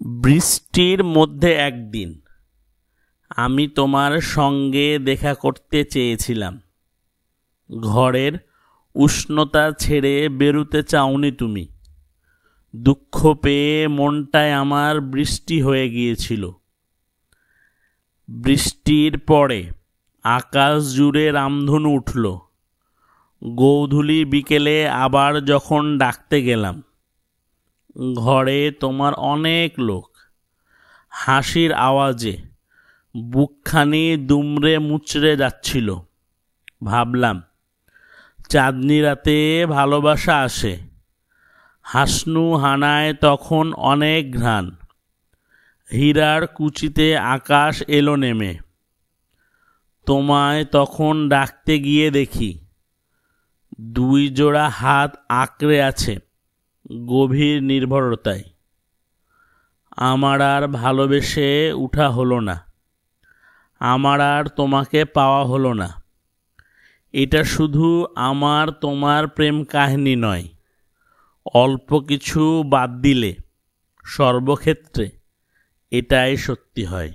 বৃষ্টির মধ্যে একদিন আমি তোমার সঙ্গে দেখা করতে চেয়েছিলাম। ঘরের উষ্ণতা ছেড়ে বেরুতে চাওনি তুমি। দুঃখ পেয়ে মনটায় আমার বৃষ্টি হয়ে গিয়েছিল। বৃষ্টির পরে আকাশ জুড়ে রামধনু উঠল। গোধূলি বিকেলে আবার যখন ডাকতে গেলাম, ঘরে তোমার অনেক লোক। হাসির আওয়াজে বুকখানি দুমড়ে মুচড়ে যাচ্ছিল। ভাবলাম, চাঁদনি রাতে ভালোবাসা আসে। হাসনু হানায় তখন অনেক ঘ্রাণ। হীরার কুচিতে আকাশ এলো নেমে। তোমায় তখন ডাকতে গিয়ে দেখি, দুই জোড়া হাত আঁকড়ে আছে গভীর নির্ভরতায়। আমার আর ভালোবেসে উঠা হলো না, আমার আর তোমাকে পাওয়া হলো না। এটা শুধু আমার তোমার প্রেম কাহিনী নয়। অল্প কিছু বাদ দিলে সর্বক্ষেত্রে এটাই সত্যি হয়।